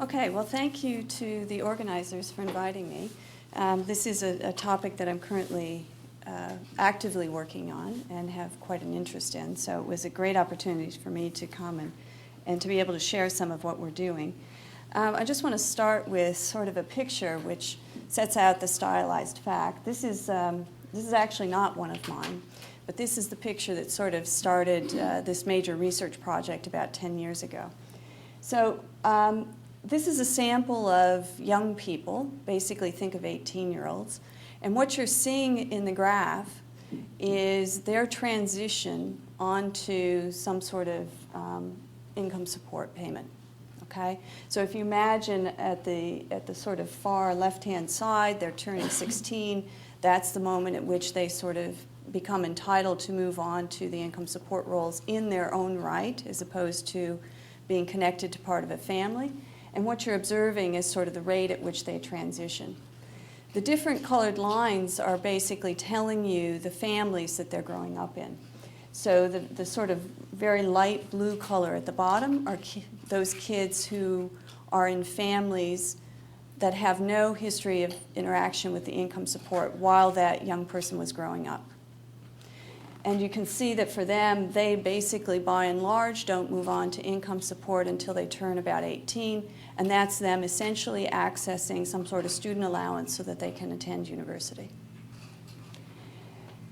Okay, well, thank you to the organizers for inviting me. This is a topic that I'm currently actively working on and have quite an interest in, so it was a great opportunity for me to come and to be able to share some of what we're doing. I just want to start with sort of a picture which sets out the stylized fact. This is actually not one of mine, but this is the picture that sort of started this major research project about 10 years ago. So this is a sample of young people, basically think of 18-year-olds, and what you're seeing in the graph is their transition onto some sort of income support payment. Okay? So if you imagine at the sort of far left-hand side, they're turning 16. That's the moment at which they sort of become entitled to move on to the income support rolls in their own right, as opposed to being connected to part of a family. And what you're observing is sort of the rate at which they transition. The different colored lines are basically telling you the families that they're growing up in. So the sort of very light blue color at the bottom are those kids who are in families that have no history of interaction with the income support while that young person was growing up. And you can see that for them, they basically, by and large, don't move on to income support until they turn about 18, and that's them essentially accessing some sort of student allowance so that they can attend university.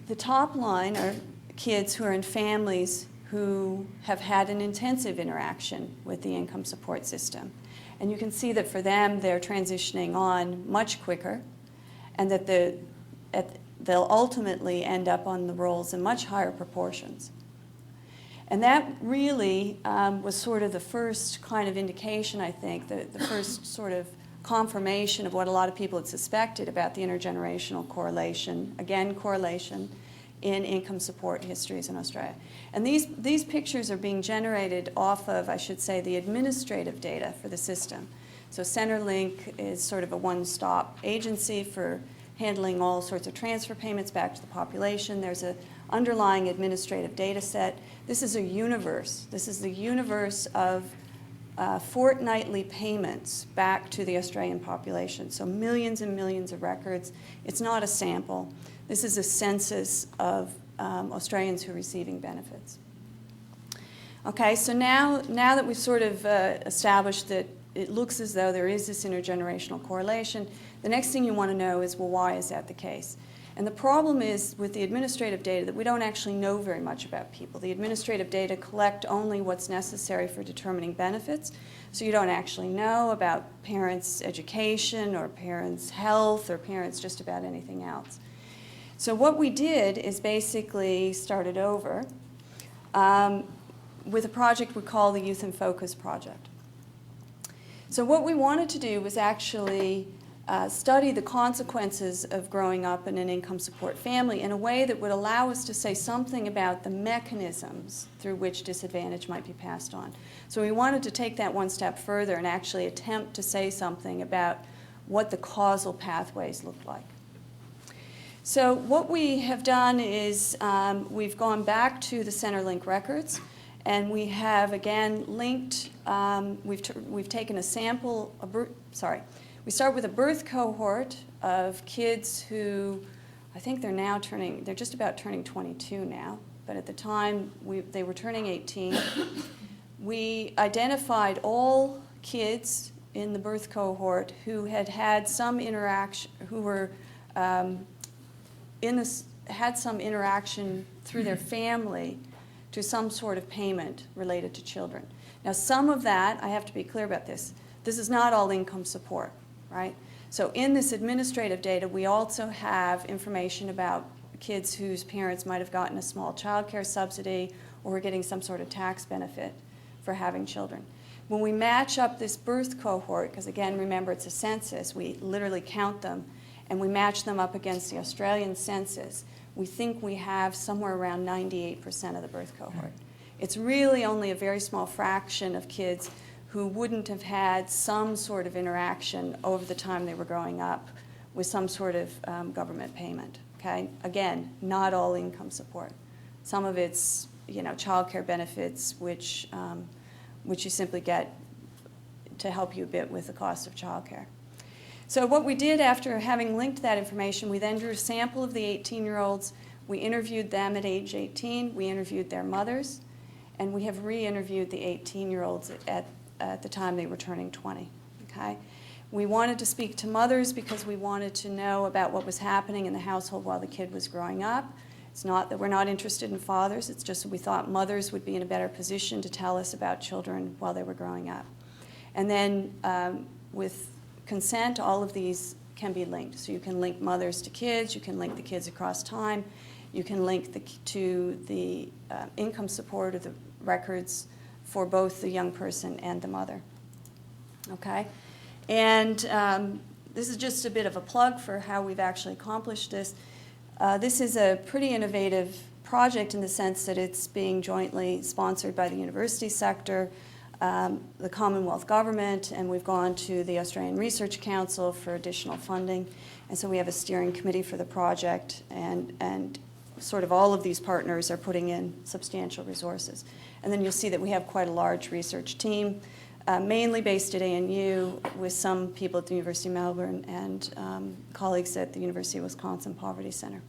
The top line are kids who are in families who have had an intensive interaction with the income support system. And you can see that for them, they're transitioning on much quicker, and that they'll ultimately end up on the rolls in much higher proportions. And that really was sort of the first kind of indication, I think, the first sort of confirmation of what a lot of people had suspected about the intergenerational correlation, again, correlation in income support histories in Australia. And these pictures are being generated off of, I should say, the administrative data for the system. So Centrelink is sort of a one-stop agency for handling all sorts of transfer payments back to the population. There's an underlying administrative data set. This is a universe. This is the universe of fortnightly payments back to the Australian population. So millions and millions of records. It's not a sample. This is a census of Australians who are receiving benefits. Okay, so now that we've sort of established that it looks as though there is this intergenerational correlation, the next thing you want to know is, well, why is that the case? And the problem is with the administrative data that we don't actually know very much about people. The administrative data collect only what's necessary for determining benefits, so you don't actually know about parents' education or parents' health or parents' just about anything else. So what we did is basically started over with a project we call the Youth in Focus project. So what we wanted to do was actually study the consequences of growing up in an income support family in a way that would allow us to say something about the mechanisms through which disadvantage might be passed on. So we wanted to take that one step further and actually attempt to say something about what the causal pathways looked like. So what we have done is we've gone back to the Centrelink records, and we have again linked, we've taken a sample, we start with a birth cohort of kids who, I think they're just about turning 22 now, but at the time they were turning 18. We identified all kids in the birth cohort who had some interaction, who were had some interaction through their family to some sort of payment related to children. Now, some of that, I have to be clear about this, this is not all income support, right? So in this administrative data, we also have information about kids whose parents might have gotten a small child care subsidy or were getting some sort of tax benefit for having children. When we match up this birth cohort, because again, remember it's a census, we literally count them, and we match them up against the Australian census, we think we have somewhere around 98% of the birth cohort. It's really only a very small fraction of kids who wouldn't have had some sort of interaction over the time they were growing up with some sort of government payment. Okay? Again, not all income support. Some of it's, child care benefits, which you simply get to help you a bit with the cost of childcare. So what we did after having linked that information, we then drew a sample of the 18-year-olds. We interviewed them at age 18. We interviewed their mothers. And we have re-interviewed the 18-year-olds at the time they were turning 20. Okay? We wanted to speak to mothers because we wanted to know about what was happening in the household while the kid was growing up. It's not that we're not interested in fathers. It's just that we thought mothers would be in a better position to tell us about children while they were growing up. And then with consent, all of these can be linked. So you can link mothers to kids. You can link the kids across time. You can link to the income support or the records for both the young person and the mother. Okay? And this is just a bit of a plug for how we've actually accomplished this. This is a pretty innovative project in the sense that it's being jointly sponsored by the university sector, the Commonwealth government, and we've gone to the Australian Research Council for additional funding. And so we have a steering committee for the project, and sort of all of these partners are putting in substantial resources. And then you'll see that we have quite a large research team, mainly based at ANU, with some people at the University of Melbourne and colleagues at the University of Wisconsin Poverty Center.